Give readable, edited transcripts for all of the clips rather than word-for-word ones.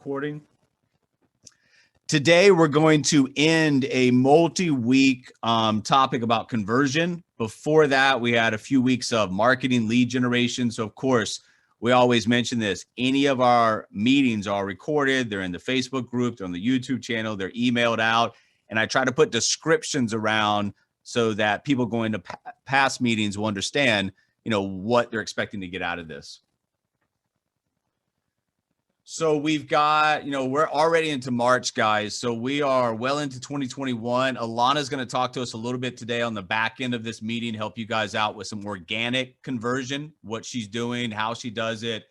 recording. Today, we're going to end a multi-week topic about conversion. Before that, we had a few weeks of marketing lead generation. So, of course, we always mention this. Any of our meetings are recorded. They're in the Facebook group, they're on the YouTube channel, they're emailed out. And I try to put descriptions around so that people going to past meetings will understand, what they're expecting to get out of this. So we've got, we're already into March, guys. So we are well into 2021. Alana's going to talk to us a little bit today on the back end of this meeting, help you guys out with some organic conversion, what she's doing, how she does it,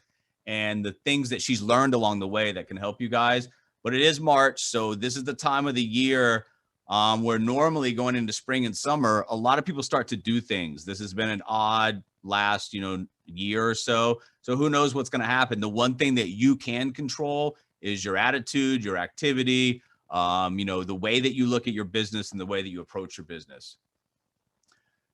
and the things that she's learned along the way that can help you guys. But it is March, so this is the time of the year where normally going into spring and summer, a lot of people start to do things. This has been an odd last, year or so. So who knows what's going to happen? The one thing that you can control is your attitude, your activity, the way that you look at your business and the way that you approach your business.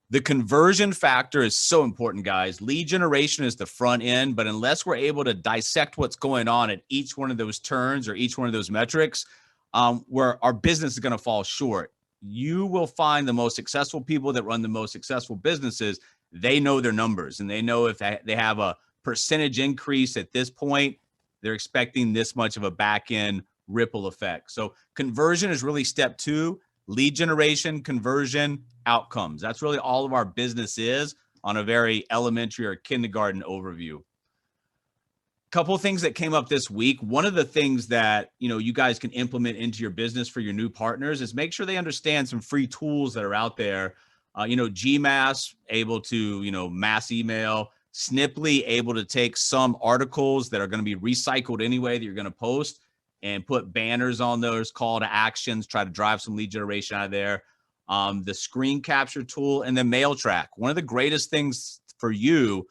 The conversion factor is so important, guys. Lead generation is the front end, but unless we're able to dissect what's going on at each one of those turns or each one of those metrics, where our business is going to fall short. You will find the most successful people that run the most successful businesses. They know their numbers and they know if they have a percentage increase at this point, they're expecting this much of a back end ripple effect. So conversion is really step two. Lead generation, conversion, outcomes. That's really all of our business is on a very elementary or kindergarten overview. Couple of things that came up this week. One of the things that, you guys can implement into your business for your new partners is make sure they understand some free tools that are out there. GMass, able to, mass email, Sniply, able to take some articles that are going to be recycled anyway that you're going to post and put banners on those, call to actions, try to drive some lead generation out of there. The screen capture tool and the mail track. One of the greatest things for you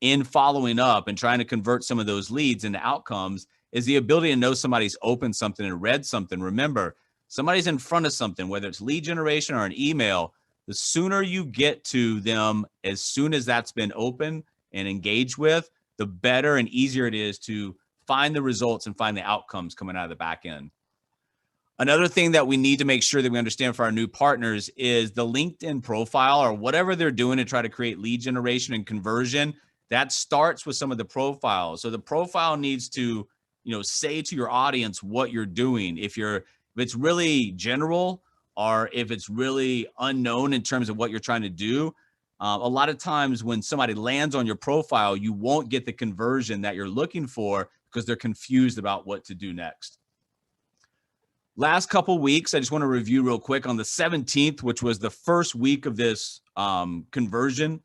in following up and trying to convert some of those leads into outcomes is the ability to know somebody's opened something and read something. Remember, somebody's in front of something, whether it's lead generation or an email. The sooner you get to them, as soon as that's been open and engaged with, the better and easier it is to find the results and find the outcomes coming out of the back end. Another thing that we need to make sure that we understand for our new partners is the LinkedIn profile or whatever they're doing to try to create lead generation and conversion. That starts with some of the profiles. So the profile needs to, say to your audience what you're doing. If it's really general, or if it's really unknown in terms of what you're trying to do, a lot of times when somebody lands on your profile, you won't get the conversion that you're looking for because they're confused about what to do next. Last couple weeks, I just want to review real quick. On the 17th, which was the first week of this conversion,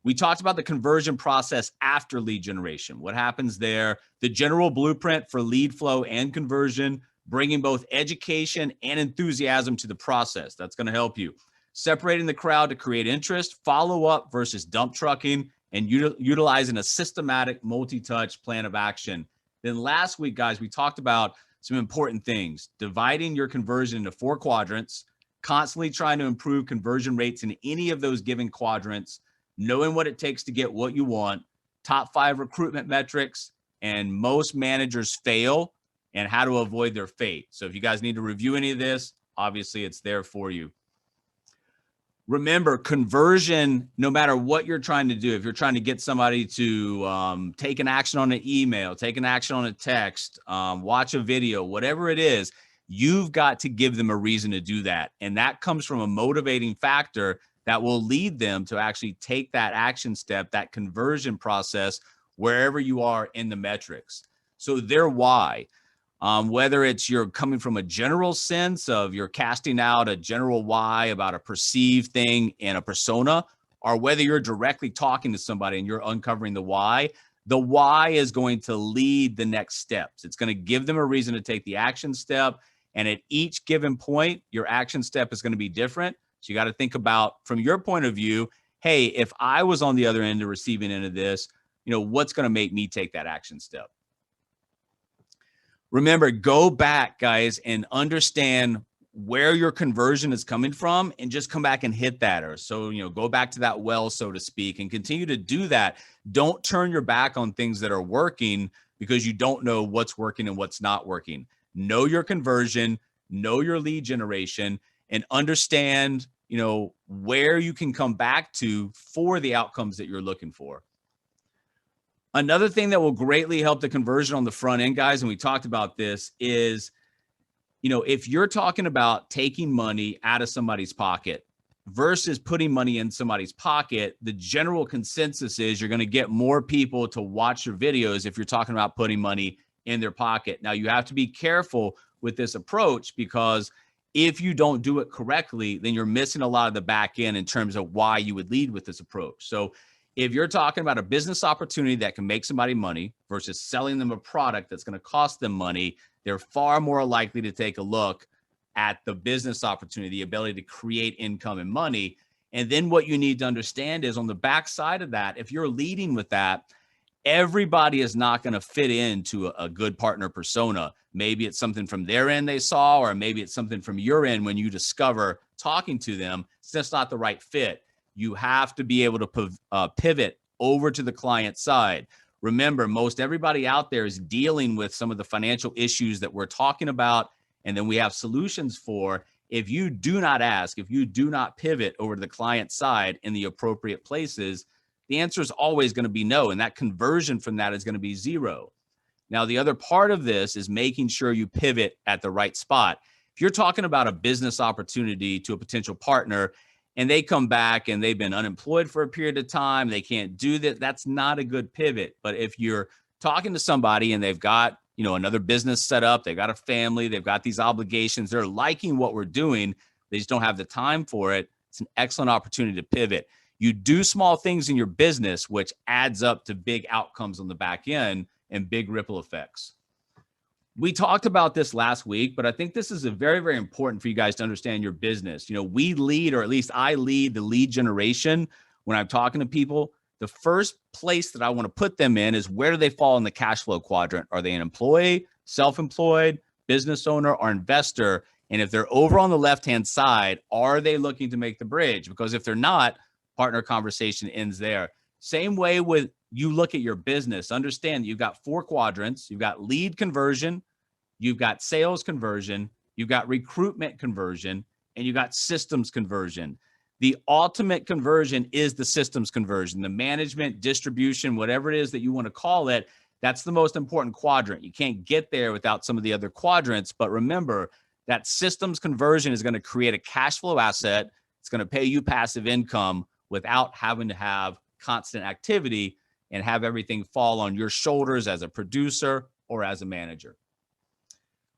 we talked about the conversion process after lead generation. What happens there, the general blueprint for lead flow and conversion, bringing both education and enthusiasm to the process. That's going to help you. Separating the crowd to create interest, follow up versus dump trucking, and utilizing a systematic multi-touch plan of action. Then last week, guys, we talked about some important things. Dividing your conversion into 4 quadrants, constantly trying to improve conversion rates in any of those given quadrants, knowing what it takes to get what you want, top 5 recruitment metrics, and most managers fail, and how to avoid their fate. So if you guys need to review any of this, obviously it's there for you. Remember, conversion, no matter what you're trying to do, if you're trying to get somebody to take an action on an email, take an action on a text, watch a video, whatever it is, you've got to give them a reason to do that. And that comes from a motivating factor that will lead them to actually take that action step, that conversion process, wherever you are in the metrics. So their why. Whether it's you're coming from a general sense of you're casting out a general why about a perceived thing in a persona, or whether you're directly talking to somebody and you're uncovering the why is going to lead the next steps. It's going to give them a reason to take the action step. And at each given point, your action step is going to be different. So you got to think about, from your point of view, hey, if I was on the other end, the receiving end of this, what's going to make me take that action step? Remember, go back, guys, and understand where your conversion is coming from and just come back and hit that. Or so, go back to that well, so to speak, and continue to do that. Don't turn your back on things that are working because you don't know what's working and what's not working. Know your conversion, know your lead generation, and understand, where you can come back to for the outcomes that you're looking for. Another thing that will greatly help the conversion on the front end, guys, and we talked about this, is, if you're talking about taking money out of somebody's pocket versus putting money in somebody's pocket, the general consensus is you're going to get more people to watch your videos if you're talking about putting money in their pocket. Now, you have to be careful with this approach, because if you don't do it correctly, then you're missing a lot of the back end in terms of why you would lead with this approach. So if you're talking about a business opportunity that can make somebody money versus selling them a product that's going to cost them money, they're far more likely to take a look at the business opportunity, the ability to create income and money. And then what you need to understand is, on the backside of that, if you're leading with that, everybody is not going to fit into a good partner persona. Maybe it's something from their end they saw, or maybe it's something from your end when you discover talking to them, it's just not the right fit. You have to be able to pivot over to the client side. Remember, most everybody out there is dealing with some of the financial issues that we're talking about, and then we have solutions for. If you do not ask, if you do not pivot over to the client side in the appropriate places, the answer is always going to be no, and that conversion from that is going to be zero. Now, the other part of this is making sure you pivot at the right spot. If you're talking about a business opportunity to a potential partner, and they come back and they've been unemployed for a period of time, they can't do that, that's not a good pivot. But if you're talking to somebody and they've got, another business set up, they've got a family, they've got these obligations, they're liking what we're doing, they just don't have the time for it, it's an excellent opportunity to pivot. You do small things in your business, which adds up to big outcomes on the back end and big ripple effects. We talked about this last week, but I think this is very, very important for you guys to understand your business. We lead, or at least I lead, the lead generation when I'm talking to people. The first place that I want to put them in is, where do they fall in the cash flow quadrant? Are they an employee, self-employed, business owner, or investor? And if they're over on the left-hand side, are they looking to make the bridge? Because if they're not, partner conversation ends there. Same way with you look at your business. Understand that you've got 4 quadrants. You've got lead conversion, you've got sales conversion, you've got recruitment conversion, and you've got systems conversion. The ultimate conversion is the systems conversion, the management, distribution, whatever it is that you want to call it. That's the most important quadrant. You can't get there without some of the other quadrants. But remember, that systems conversion is going to create a cash flow asset. It's going to pay you passive income without having to have constant activity and have everything fall on your shoulders as a producer or as a manager.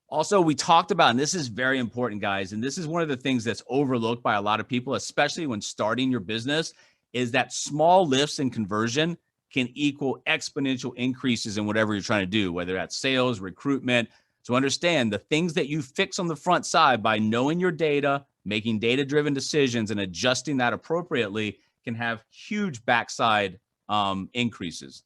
Also, we talked about, and this is very important, guys, and this is one of the things that's overlooked by a lot of people, especially when starting your business, is that small lifts in conversion can equal exponential increases in whatever you're trying to do, whether that's sales, recruitment. So understand, the things that you fix on the front side by knowing your data, making data-driven decisions, and adjusting that appropriately can have huge backside increases.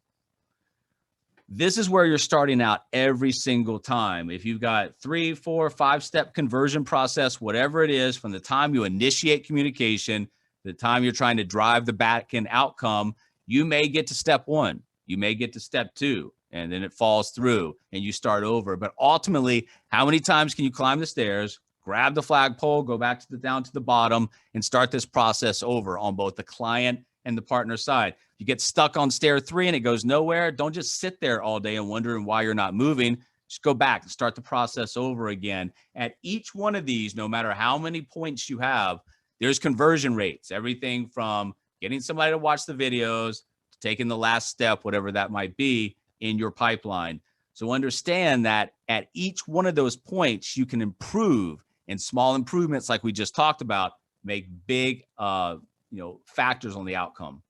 This is where you're starting out every single time. If you've got 3, 4, 5-step conversion process, whatever it is, from the time you initiate communication, the time you're trying to drive the back-end outcome, you may get to step 1, you may get to step 2, and then it falls through and you start over. But ultimately, how many times can you climb the stairs, grab the flagpole, go back to down to the bottom, and start this process over on both the client and the partner side? You get stuck on stair 3 and it goes nowhere. Don't just sit there all day and wondering why you're not moving. Just go back and start the process over again. At each one of these, no matter how many points you have, there's conversion rates, everything from getting somebody to watch the videos to taking the last step, whatever that might be in your pipeline. So understand that at each one of those points, you can improve, and small improvements, like we just talked about, make big factors on the outcome.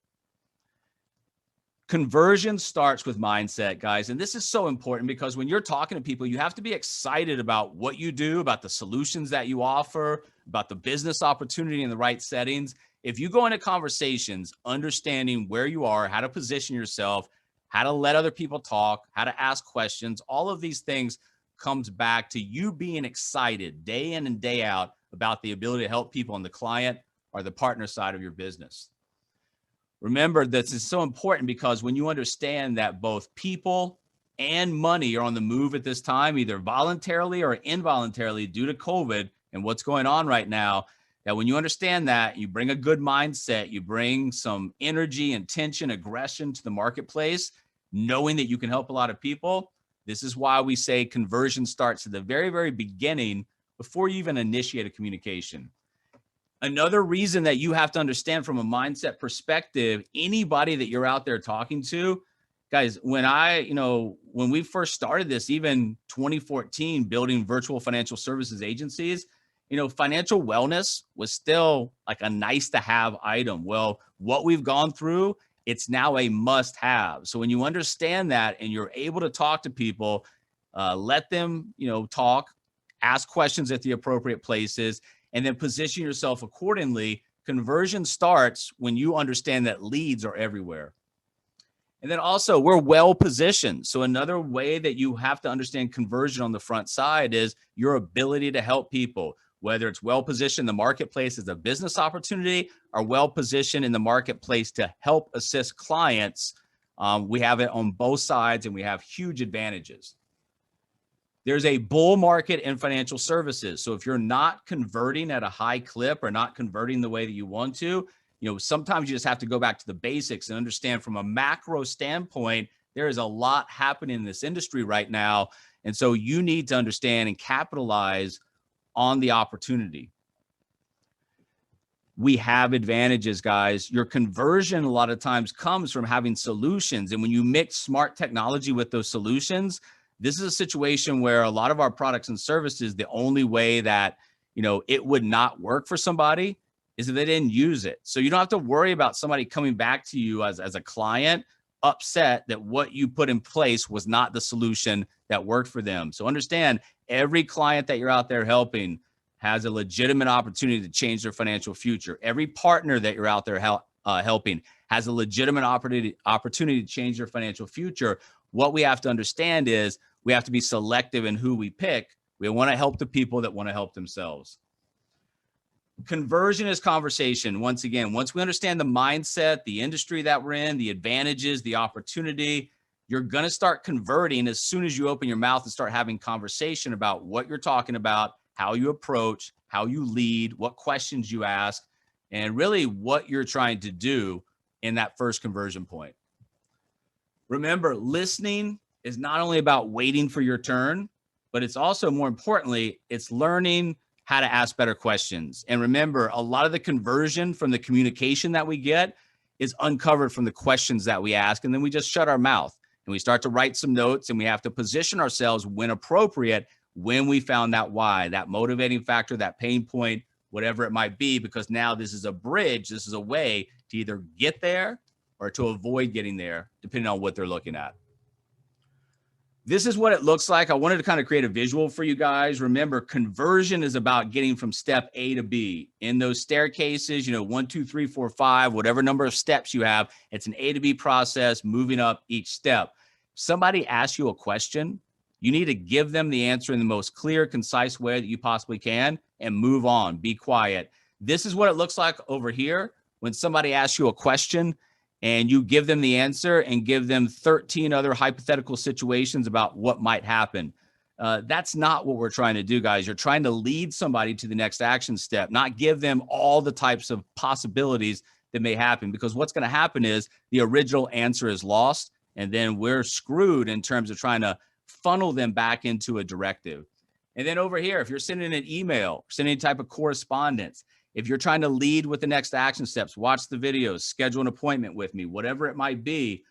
Conversion starts with mindset, guys. And this is so important, because when you're talking to people, you have to be excited about what you do, about the solutions that you offer, about the business opportunity in the right settings. If you go into conversations understanding where you are, how to position yourself, how to let other people talk, how to ask questions, all of these things, comes back to you being excited day in and day out about the ability to help people on the client or the partner side of your business. Remember, this is so important because when you understand that both people and money are on the move at this time, either voluntarily or involuntarily due to COVID and what's going on right now, that when you understand that, you bring a good mindset, you bring some energy, intention, aggression to the marketplace, knowing that you can help a lot of people. This is why we say conversion starts at the very, very beginning before you even initiate a communication. Another reason that you have to understand from a mindset perspective, anybody that you're out there talking to, guys, when we first started this, even 2014, building virtual financial services agencies, financial wellness was still like a nice to have item. Well, what we've gone through, it's now a must have. So when you understand that and you're able to talk to people, let them, talk, ask questions at the appropriate places, and then position yourself accordingly. Conversion starts when you understand that leads are everywhere. And then also we're well positioned. So another way that you have to understand conversion on the front side is your ability to help people, whether it's well positioned in the marketplace as a business opportunity or well positioned in the marketplace to help assist clients. We have it on both sides and we have huge advantages. There's a bull market in financial services. So if you're not converting at a high clip or not converting the way that you want to, sometimes you just have to go back to the basics and understand from a macro standpoint, there is a lot happening in this industry right now. And so you need to understand and capitalize on the opportunity. We have advantages, guys. Your conversion a lot of times comes from having solutions. And when you mix smart technology with those solutions, this is a situation where a lot of our products and services, the only way that, it would not work for somebody is if they didn't use it. So you don't have to worry about somebody coming back to you as a client upset that what you put in place was not the solution that worked for them. So understand, every client that you're out there helping has a legitimate opportunity to change their financial future. Every partner that you're out there helping has a legitimate opportunity to change their financial future. What we have to understand is we have to be selective in who we pick. We want to help the people that want to help themselves. Conversion is conversation. Once again, once we understand the mindset, the industry that we're in, the advantages, the opportunity, you're going to start converting as soon as you open your mouth and start having conversation about what you're talking about, how you approach, how you lead, what questions you ask, and really what you're trying to do in that first conversion point. Remember, listening is not only about waiting for your turn, but it's also, more importantly, it's learning how to ask better questions. And remember, a lot of the conversion from the communication that we get is uncovered from the questions that we ask. And then we just shut our mouth and we start to write some notes, and we have to position ourselves when appropriate, when we found that why, that motivating factor, that pain point, whatever it might be, because now this is a bridge. This is a way to either get there or to avoid getting there, depending on what they're looking at. This is what it looks like. I wanted to kind of create a visual for you guys. Remember, conversion is about getting from step A to B. In those staircases, 1, 2, 3, 4, 5, whatever number of steps you have, it's an A to B process, moving up each step. Somebody asks you a question, you need to give them the answer in the most clear, concise way that you possibly can and move on, be quiet. This is what it looks like over here when somebody asks you a question and you give them the answer and give them 13 other hypothetical situations about what might happen. That's not what we're trying to do, guys. You're trying to lead somebody to the next action step, not give them all the types of possibilities that may happen, because what's going to happen is the original answer is lost, and then we're screwed in terms of trying to funnel them back into a directive. And then over here, if you're sending an email, sending any type of correspondence, if you're trying to lead with the next action steps, watch the videos, schedule an appointment with me, whatever it might be,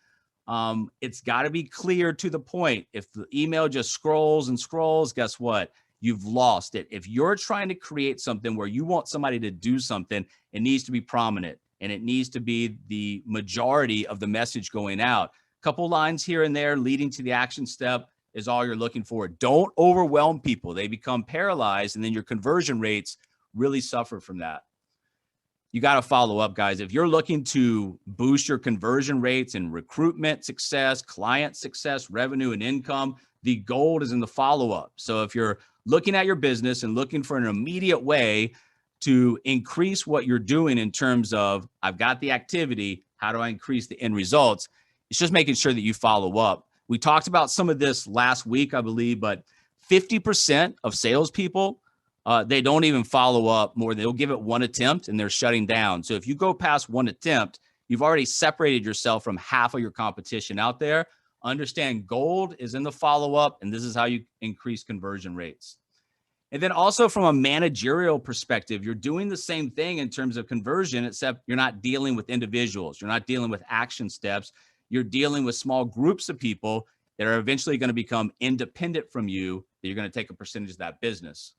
it's got to be clear to the point. If the email just scrolls and scrolls, guess what? You've lost it. If you're trying to create something where you want somebody to do something, it needs to be prominent and it needs to be the majority of the message going out. A couple lines here and there leading to the action step is all you're looking for. Don't overwhelm people. They become paralyzed, and then your conversion rates really suffer from that. You got to follow up, guys. If you're looking to boost your conversion rates and recruitment success, client success, revenue, and income, The gold is in the follow-up. So if you're looking at your business and looking for an immediate way to increase what you're doing in terms of, I've got the activity, how do I increase the end results? It's just making sure that you follow up. We talked about some of this last week, I believe, but 50% of salespeople, they don't even follow up more. They'll give it one attempt and they're shutting down. So if you go past one attempt, you've already separated yourself from half of your competition out there. Understand gold is in the follow-up, and this is how you increase conversion rates. And then also from a managerial perspective, you're doing the same thing in terms of conversion, except you're not dealing with individuals. You're not dealing with action steps. You're dealing with small groups of people that are eventually going to become independent from you, that you're going to take a percentage of that business.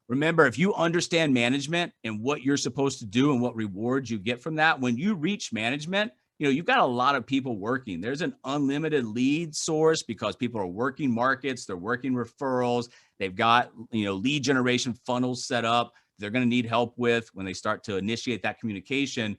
Remember, if you understand management and what you're supposed to do and what rewards you get from that, when you reach management, you've got a lot of people working. There's an unlimited lead source because people are working markets, they're working referrals, they've got, lead generation funnels set up. They're going to need help with when they start to initiate that communication.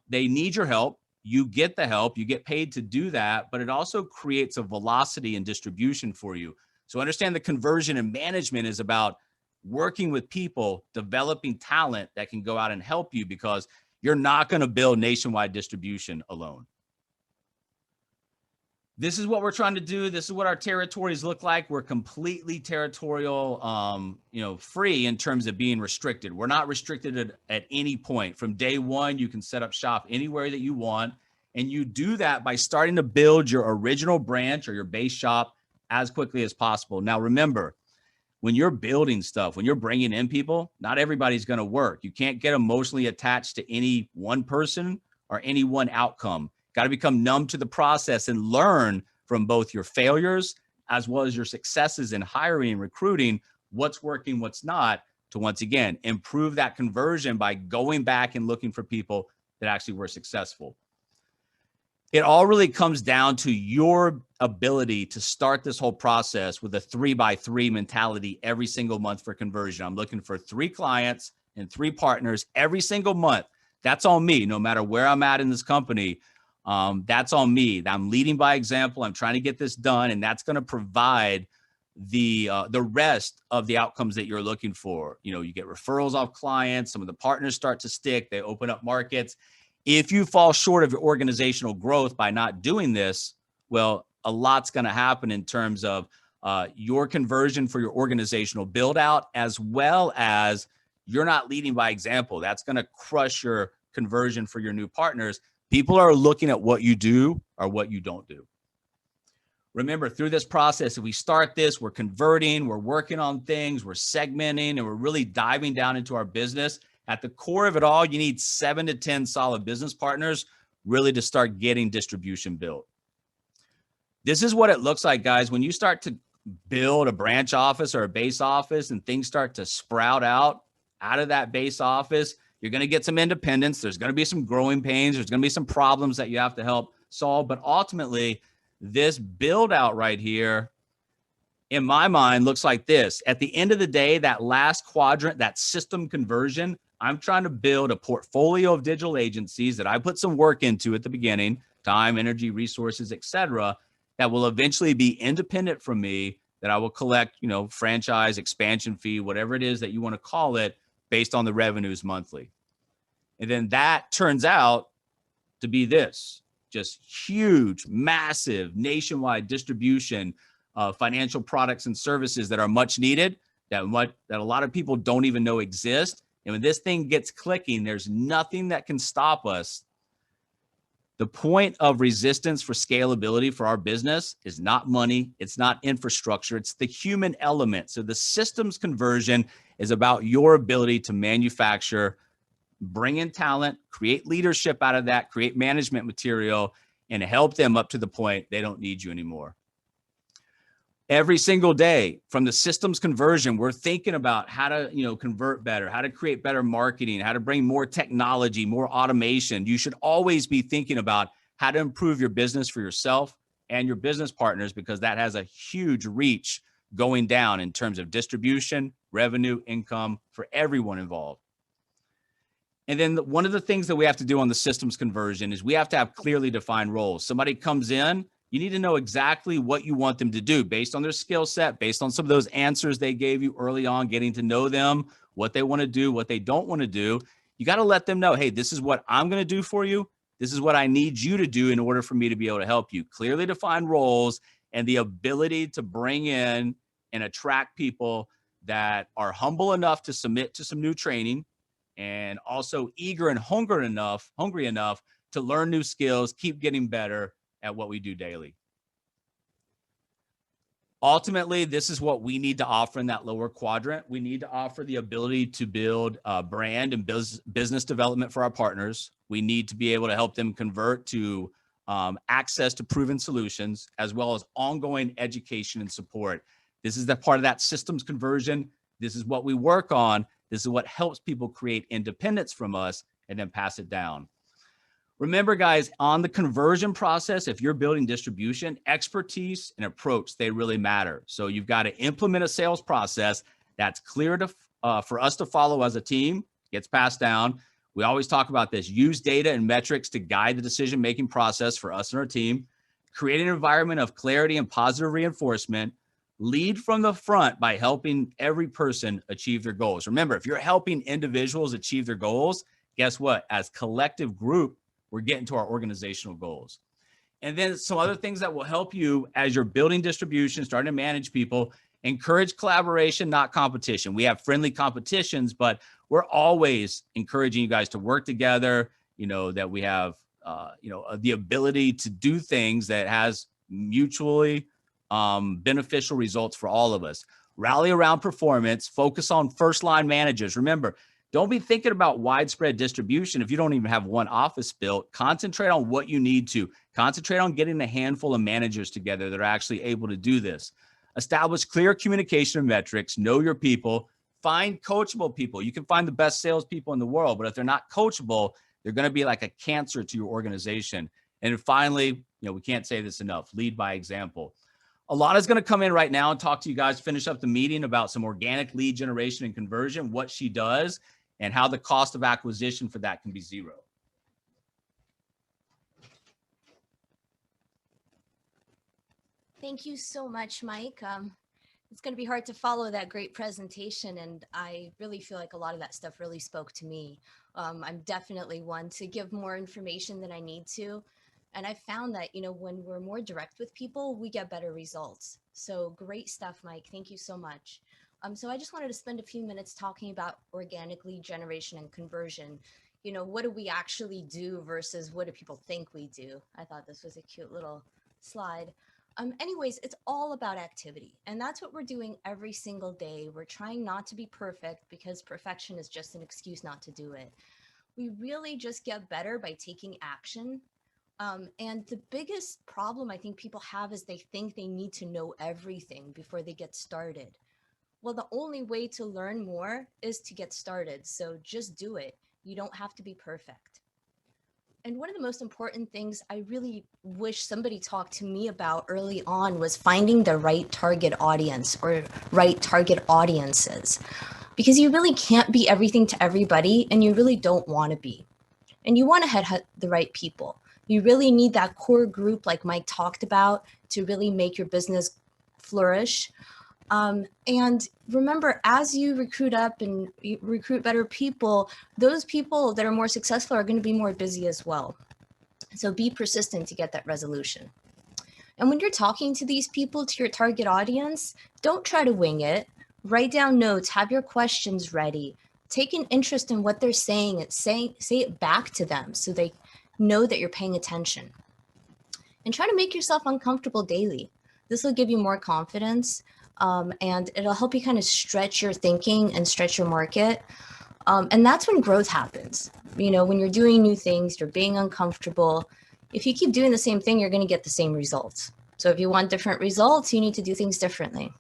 They need your help. You get the help, you get paid to do that, but it also creates a velocity and distribution for you. So understand the conversion and management is about working with people, developing talent that can go out and help you, because you're not going to build nationwide distribution alone. This is what we're trying to do. This is what our territories look like. We're completely territorial, free in terms of being restricted. We're not restricted at any point. From day one, you can set up shop anywhere that you want. And you do that by starting to build your original branch or your base shop as quickly as possible. Now, remember, when you're building stuff, when you're bringing in people, not everybody's going to work. You can't get emotionally attached to any one person or any one outcome. Got to become numb to the process and learn from both your failures as well as your successes in hiring and recruiting, what's working, what's not, to once again, improve that conversion by going back and looking for people that actually were successful. It all really comes down to your ability to start this whole process with a 3x3 mentality every single month for conversion. I'm looking for 3 clients and 3 partners every single month. That's on me, no matter where I'm at in this company. That's on me. I'm leading by example. I'm trying to get this done, and that's going to provide the rest of the outcomes that you're looking for. You get referrals off clients. Some of the partners start to stick. They open up markets. If you fall short of your organizational growth by not doing this, well, a lot's going to happen in terms of your conversion for your organizational build out, as well as you're not leading by example. That's going to crush your conversion for your new partners. People are looking at what you do or what you don't do. Remember, through this process, if we start this, we're converting, we're working on things, we're segmenting, and we're really diving down into our business. At the core of it all, you need 7 to 10 solid business partners really to start getting distribution built. This is what it looks like, guys. When you start to build a branch office or a base office and things start to sprout out of that base office, you're going to get some independence. There's going to be some growing pains. There's going to be some problems that you have to help solve. But ultimately, this build out right here, in my mind, looks like this. At the end of the day, that last quadrant, that system conversion, I'm trying to build a portfolio of digital agencies that I put some work into at the beginning, time, energy, resources, etc., that will eventually be independent from me, that I will collect, franchise, expansion fee, whatever it is that you want to call it, based on the revenues monthly. And then that turns out to be this, just huge, massive, nationwide distribution of financial products and services that are much needed, that a lot of people don't even know exist. And when this thing gets clicking, there's nothing that can stop us. The point of resistance for scalability for our business is not money. It's not infrastructure. It's the human element. So the systems conversion is about your ability to manufacture, bring in talent, create leadership out of that, create management material, and help them up to the point they don't need you anymore. Every single day from the systems conversion, we're thinking about how to, convert better, how to create better marketing, how to bring more technology, more automation. You should always be thinking about how to improve your business for yourself and your business partners, because that has a huge reach going down in terms of distribution, revenue, income for everyone involved. And then one of the things that we have to do on the systems conversion is we have to have clearly defined roles. Somebody comes in You need to know exactly what you want them to do based on their skill set, based on some of those answers they gave you early on, getting to know them, what they want to do, what they don't want to do. You got to let them know, hey, this is what I'm going to do for you. This is what I need you to do in order for me to be able to help you. Clearly defined roles and the ability to bring in and attract people that are humble enough to submit to some new training, and also eager and hungry enough to learn new skills, keep getting better at what we do daily. Ultimately, this is what we need to offer in that lower quadrant. We need to offer the ability to build brand and business development for our partners. We need to be able to help them convert to access to proven solutions, as well as ongoing education and support. This is the part of that systems conversion. This is what we work on. This is what helps people create independence from us and then pass it down. Remember, guys, on the conversion process, if you're building distribution, expertise and approach, they really matter. So you've got to implement a sales process that's clear to for us to follow as a team, gets passed down. We always talk about this. Use data and metrics to guide the decision-making process for us and our team. Create an environment of clarity and positive reinforcement. Lead from the front by helping every person achieve their goals. Remember, if you're helping individuals achieve their goals, guess what? As collective group, we're getting to our organizational goals. And then some other things that will help you as you're building distribution, starting to manage people. Encourage collaboration, not competition. We have friendly competitions, but we're always encouraging you guys to work together, that we have, the ability to do things that has mutually beneficial results for all of us. Rally around performance, focus on first line managers. Remember, don't be thinking about widespread distribution if you don't even have one office built. Concentrate on what you need to. Concentrate on getting a handful of managers together that are actually able to do this. Establish clear communication metrics. Know your people. Find coachable people. You can find the best salespeople in the world, but if they're not coachable, they're going to be like a cancer to your organization. And finally, we can't say this enough. Lead by example. Alana's going to come in right now and talk to you guys, finish up the meeting about some organic lead generation and conversion, what she does, and how the cost of acquisition for that can be zero. Thank you so much, Mike. It's going to be hard to follow that great presentation, and I really feel like a lot of that stuff really spoke to me. I'm definitely one to give more information than I need to. And I found that, when we're more direct with people, we get better results. So great stuff, Mike. Thank you so much. So I just wanted to spend a few minutes talking about organic lead generation and conversion. What do we actually do versus what do people think we do? I thought this was a cute little slide. Anyways, it's all about activity. And that's what we're doing every single day. We're trying not to be perfect because perfection is just an excuse not to do it. We really just get better by taking action. And the biggest problem I think people have is they think they need to know everything before they get started. Well, the only way to learn more is to get started. So just do it. You don't have to be perfect. And one of the most important things I really wish somebody talked to me about early on was finding the right target audience or right target audiences, because you really can't be everything to everybody and you really don't want to be. And you want to head the right people. You really need that core group like Mike talked about to really make your business flourish. And remember, as you recruit up and you recruit better people, those people that are more successful are going to be more busy as well. So be persistent to get that resolution. And when you're talking to these people, to your target audience, don't try to wing it. Write down notes, have your questions ready, take an interest in what they're saying, say it back to them so they know that you're paying attention. And try to make yourself uncomfortable daily. This will give you more confidence. And it'll help you kind of stretch your thinking and stretch your market. And that's when growth happens. When you're doing new things, you're being uncomfortable. If you keep doing the same thing, you're going to get the same results. So if you want different results, you need to do things differently.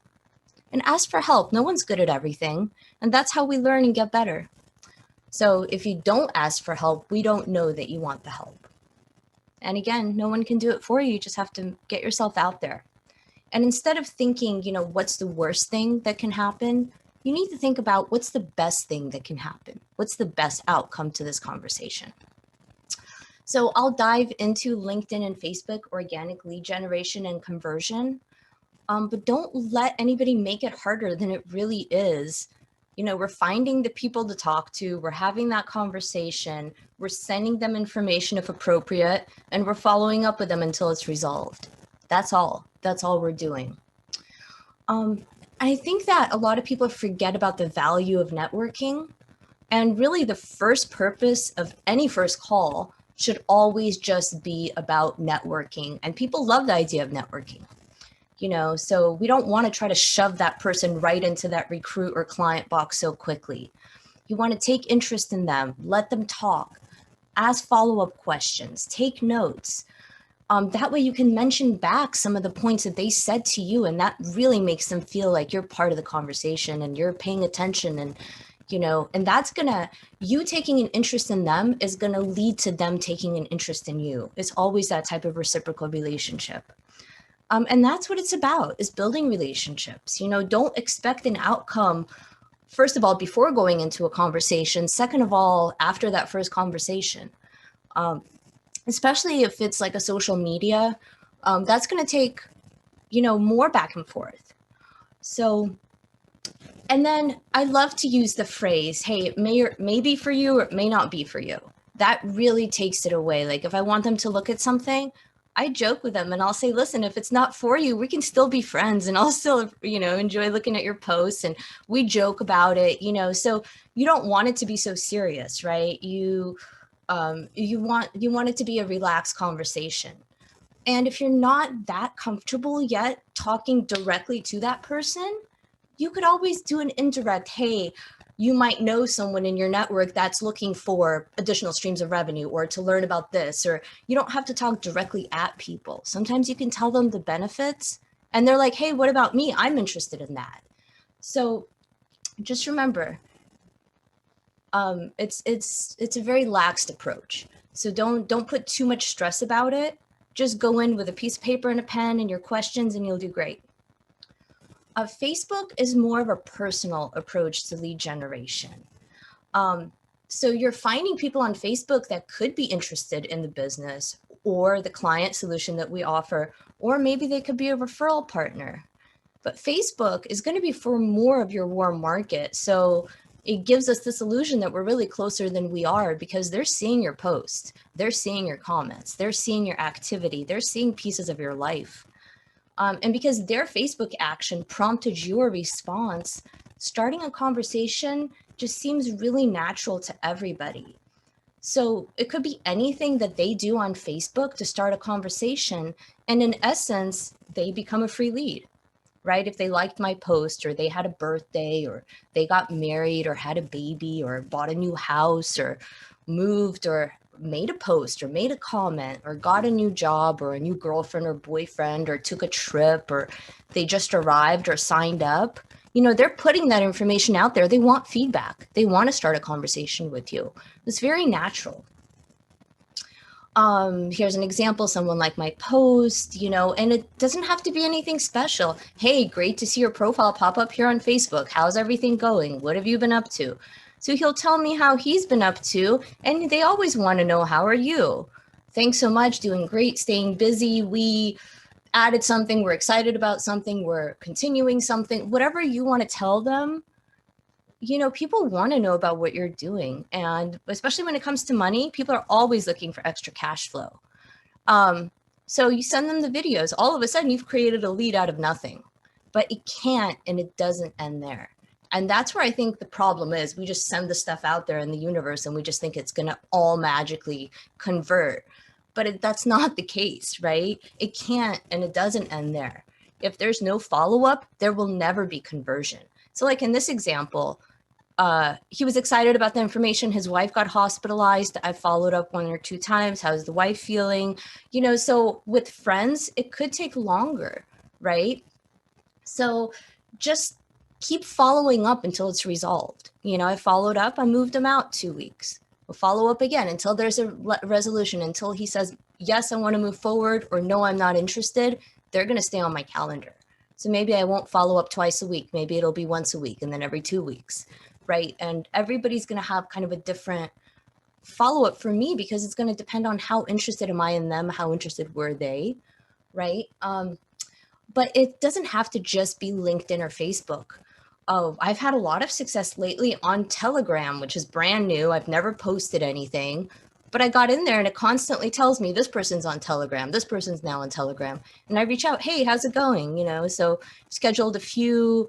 And ask for help. No one's good at everything. And that's how we learn and get better. So if you don't ask for help, we don't know that you want the help. And again, no one can do it for you. You just have to get yourself out there. And instead of thinking, what's the worst thing that can happen, you need to think about what's the best thing that can happen. What's the best outcome to this conversation? So I'll dive into LinkedIn and Facebook organic lead generation and conversion. But don't let anybody make it harder than it really is. You know, we're finding the people to talk to, we're having that conversation, we're sending them information if appropriate, and we're following up with them until it's resolved. That's all we're doing. I think that a lot of people forget about the value of networking. And really the first purpose of any first call should always just be about networking. And people love the idea of networking. You know, so we don't want to try to shove that person right into that recruit or client box so quickly. You want to take interest in them, let them talk, ask follow-up questions, take notes. That way you can mention back some of the points that they said to you, and that really makes them feel like you're part of the conversation and you're paying attention. And you know, and that's gonna, you taking an interest in them is gonna lead to them taking an interest in you. It's always that type of reciprocal relationship. And that's what it's about, is building relationships. You know, don't expect an outcome, first of all, before going into a conversation. Second of all, after that first conversation, especially if it's like a social media, that's going to take, you know, more back and forth. So, and then I love to use the phrase, hey, it may be for you or it may not be for you. That really takes it away. Like if I want them to look at something, I joke with them and I'll say, listen, if it's not for you, we can still be friends and I'll still, you know, enjoy looking at your posts, and we joke about it, you know, so you don't want it to be so serious, right? You want it to be a relaxed conversation. And if you're not that comfortable yet talking directly to that person, you could always do an indirect, hey, you might know someone in your network that's looking for additional streams of revenue or to learn about this, or you don't have to talk directly at people. Sometimes you can tell them the benefits and they're like, hey, what about me? I'm interested in that. So just remember, it's a very laxed approach. So don't put too much stress about it. Just go in with a piece of paper and a pen and your questions and you'll do great. Facebook is more of a personal approach to lead generation. So you're finding people on Facebook that could be interested in the business or the client solution that we offer, or maybe they could be a referral partner. But Facebook is going to be for more of your warm market. So it gives us this illusion that we're really closer than we are, because they're seeing your posts, they're seeing your comments, they're seeing your activity, they're seeing pieces of your life. And because their Facebook action prompted your response, starting a conversation just seems really natural to everybody. So it could be anything that they do on Facebook to start a conversation. And in essence, they become a free lead, right? If they liked my post, or they had a birthday, or they got married, or had a baby, or bought a new house, or moved, or made a post, or made a comment, or got a new job, or a new girlfriend or boyfriend, or took a trip, or they just arrived or signed up, you know, they're putting that information out there. They want feedback. They want to start a conversation with you. It's very natural. Here's an example, someone liked my post, you know, and it doesn't have to be anything special. Hey, great to see your profile pop up here on Facebook. How's everything going? What have you been up to? So he'll tell me how he's been up to, and they always want to know, how are you? Thanks so much, doing great, staying busy. We added something, we're excited about something, we're continuing something, whatever you want to tell them. You know, people want to know about what you're doing. And especially when it comes to money, people are always looking for extra cash flow. So you send them the videos, all of a sudden you've created a lead out of nothing. But it can't, and it doesn't end there. And that's where I think the problem is. We just send the stuff out there in the universe and we just think it's going to all magically convert. But that's not the case, right? It can't, and it doesn't end there. If there's no follow-up, there will never be conversion. So like in this example, he was excited about the information. His wife got hospitalized. I followed up 1 or 2 times. How's the wife feeling? You know, so with friends, it could take longer, right? So just keep following up until it's resolved. You know, I followed up, I moved him out 2 weeks. We'll follow up again until there's a resolution, until he says, yes, I want to move forward, or no, I'm not interested. They're going to stay on my calendar. So maybe I won't follow up twice a week. Maybe it'll be once a week and then every 2 weeks, right? And everybody's going to have kind of a different follow-up for me, because it's going to depend on how interested am I in them, how interested were they, right? But it doesn't have to just be LinkedIn or Facebook. Oh, I've had a lot of success lately on Telegram, which is brand new. I've never posted anything, but I got in there and it constantly tells me this person's on Telegram, this person's now on Telegram. And I reach out, hey, how's it going? So scheduled a few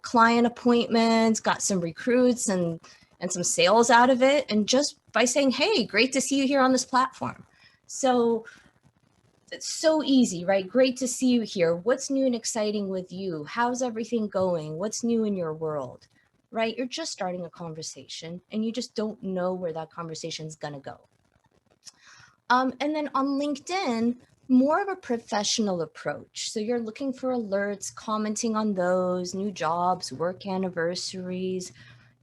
client appointments, got some recruits and some sales out of it. And just by saying, hey, great to see you here on this platform. So it's so easy, right? Great to see you here. What's new and exciting with you? How's everything going? What's new in your world, right? You're just starting a conversation and you just don't know where that conversation is going to go. And then on LinkedIn, more of a professional approach. So you're looking for alerts, commenting on those, new jobs, work anniversaries.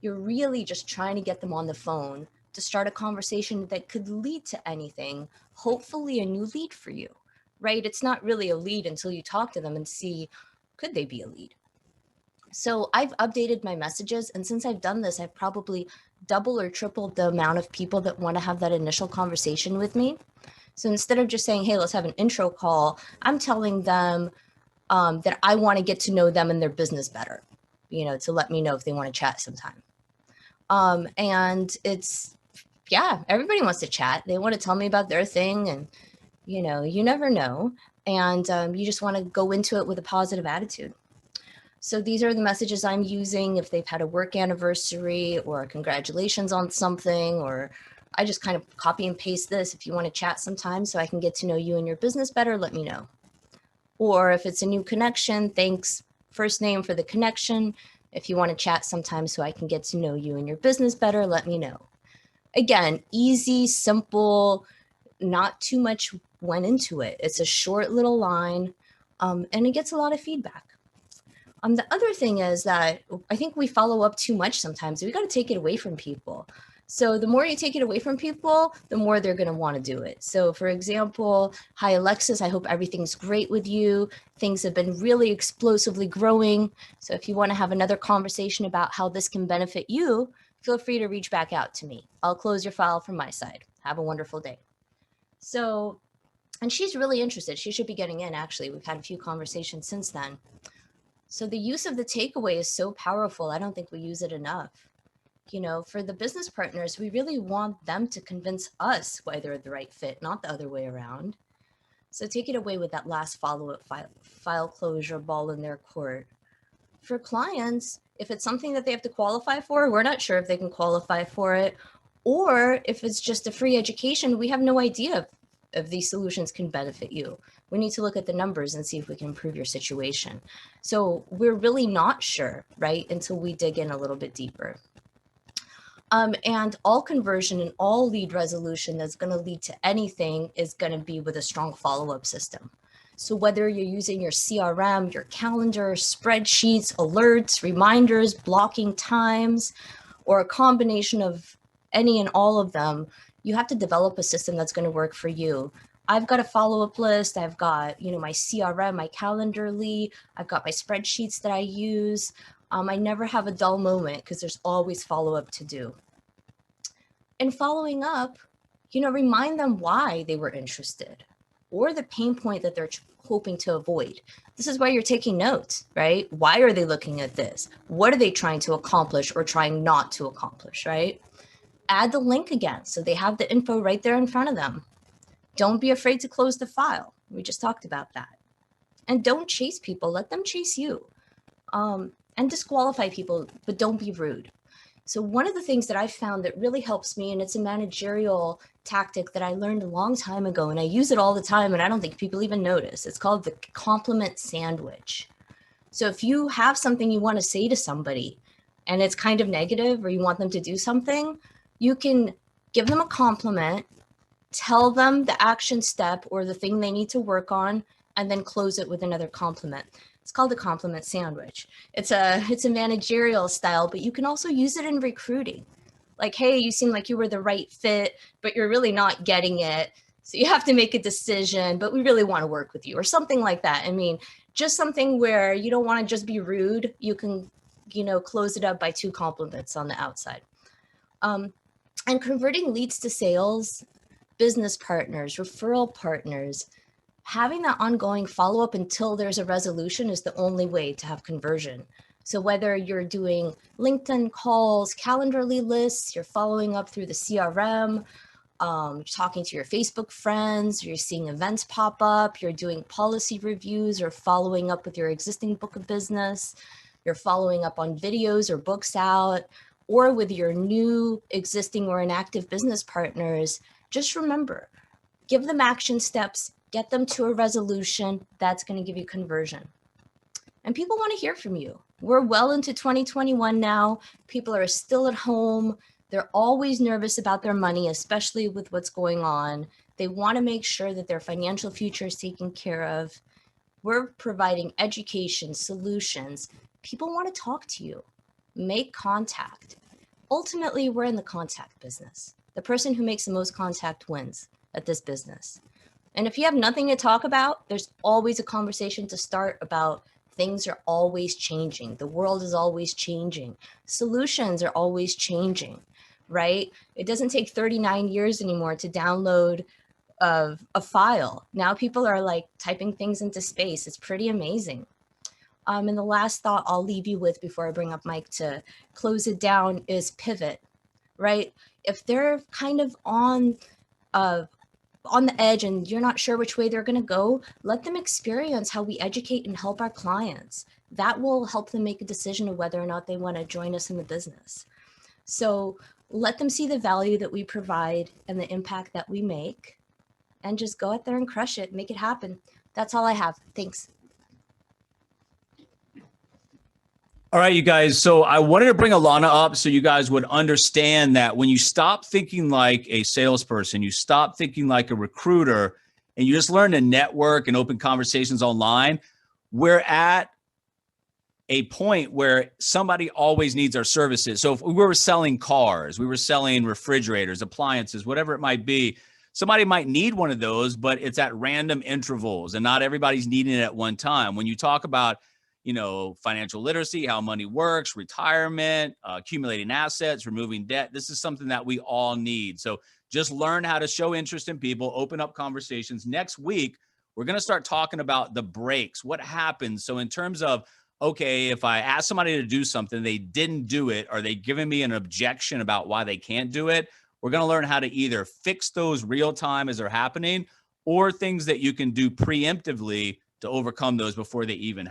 You're really just trying to get them on the phone to start a conversation that could lead to anything, hopefully a new lead for you, right? It's not really a lead until you talk to them and see, could they be a lead? So I've updated my messages. And since I've done this, I've probably double or tripled the amount of people that want to have that initial conversation with me. So instead of just saying, hey, let's have an intro call, I'm telling them that I want to get to know them and their business better, to let me know if they want to chat sometime. And it's, everybody wants to chat. They want to tell me about their thing, and, you never know. And you just want to go into it with a positive attitude. So these are the messages I'm using if they've had a work anniversary or congratulations on something, or I just kind of copy and paste this. If you want to chat sometime so I can get to know you and your business better, let me know. Or if it's a new connection, thanks, first name for the connection. If you want to chat sometime so I can get to know you and your business better, let me know. Again, easy, simple, not too much went into it. It's a short little line, and it gets a lot of feedback. The other thing is that I think we follow up too much sometimes. We got to take it away from people. So the more you take it away from people, the more they're going to want to do it. So for example, hi, Alexis, I hope everything's great with you. Things have been really explosively growing. So if you want to have another conversation about how this can benefit you, feel free to reach back out to me. I'll close your file from my side. Have a wonderful day. So, and she's really interested. She should be getting in, actually. We've had a few conversations since then. So the use of the takeaway is so powerful. I don't think we use it enough. For the business partners, we really want them to convince us why they're the right fit, not the other way around. So take it away with that last follow-up file closure ball in their court. For clients, if it's something that they have to qualify for, we're not sure if they can qualify for it. Or if it's just a free education, we have no idea if these solutions can benefit you. We need to look at the numbers and see if we can improve your situation. So we're really not sure, right, until we dig in a little bit deeper. And all conversion and all lead resolution that's going to lead to anything is going to be with a strong follow-up system. So whether you're using your CRM, your calendar, spreadsheets, alerts, reminders, blocking times, or a combination of any and all of them, you have to develop a system that's going to work for you. I've got a follow-up list. I've got, my CRM, my Calendarly. I've got my spreadsheets that I use. I never have a dull moment because there's always follow-up to do. And following up, remind them why they were interested or the pain point that they're hoping to avoid. This is why you're taking notes, right? Why are they looking at this? What are they trying to accomplish or trying not to accomplish, right? Add the link again so they have the info right there in front of them. Don't be afraid to close the file. We just talked about that. And don't chase people. Let them chase you. And disqualify people, but don't be rude. So one of the things that I found that really helps me, and it's a managerial tactic that I learned a long time ago, and I use it all the time, and I don't think people even notice. It's called the compliment sandwich. So if you have something you want to say to somebody and it's kind of negative, or you want them to do something, you can give them a compliment, tell them the action step or the thing they need to work on, and then close it with another compliment. It's called a compliment sandwich. It's a managerial style, but you can also use it in recruiting. Like, hey, you seem like you were the right fit, but you're really not getting it. So you have to make a decision, but we really want to work with you, or something like that. I mean, just something where you don't want to just be rude. You can, close it up by 2 compliments on the outside. And converting leads to sales, business partners, referral partners, having that ongoing follow-up until there's a resolution is the only way to have conversion. So whether you're doing LinkedIn calls, Calendarly lists, you're following up through the CRM, talking to your Facebook friends, you're seeing events pop up, you're doing policy reviews or following up with your existing book of business, you're following up on videos or books out, or with your new, existing, or inactive business partners, just remember, give them action steps, get them to a resolution. That's going to give you conversion. And people want to hear from you. We're well into 2021 now. People are still at home. They're always nervous about their money, especially with what's going on. They want to make sure that their financial future is taken care of. We're providing education, solutions. People want to talk to you. Make contact. Ultimately, we're in the contact business. The person who makes the most contact wins at this business. And if you have nothing to talk about, there's always a conversation to start about things are always changing. The world is always changing. Solutions are always changing, right? It doesn't take 39 years anymore to download a file. Now people are like typing things into space. It's pretty amazing. And the last thought I'll leave you with before I bring up Mike to close it down is pivot, right? If they're kind of on the edge and you're not sure which way they're going to go, let them experience how we educate and help our clients. That will help them make a decision of whether or not they want to join us in the business. So let them see the value that we provide and the impact that we make, and just go out there and crush it, make it happen. That's all I have. Thanks. All right, you guys. So I wanted to bring Alana up so you guys would understand that when you stop thinking like a salesperson, you stop thinking like a recruiter, and you just learn to network and open conversations online, we're at a point where somebody always needs our services. So if we were selling cars, we were selling refrigerators, appliances, whatever it might be, somebody might need one of those, but it's at random intervals and not everybody's needing it at one time. When you talk about financial literacy, how money works, retirement, accumulating assets, removing debt. This is something that we all need. So just learn how to show interest in people, open up conversations. Next week, we're going to start talking about the breaks. What happens? So in terms of, okay, if I ask somebody to do something, they didn't do it, or they giving me an objection about why they can't do it, we're going to learn how to either fix those real time as they're happening, or things that you can do preemptively to overcome those before they even happen.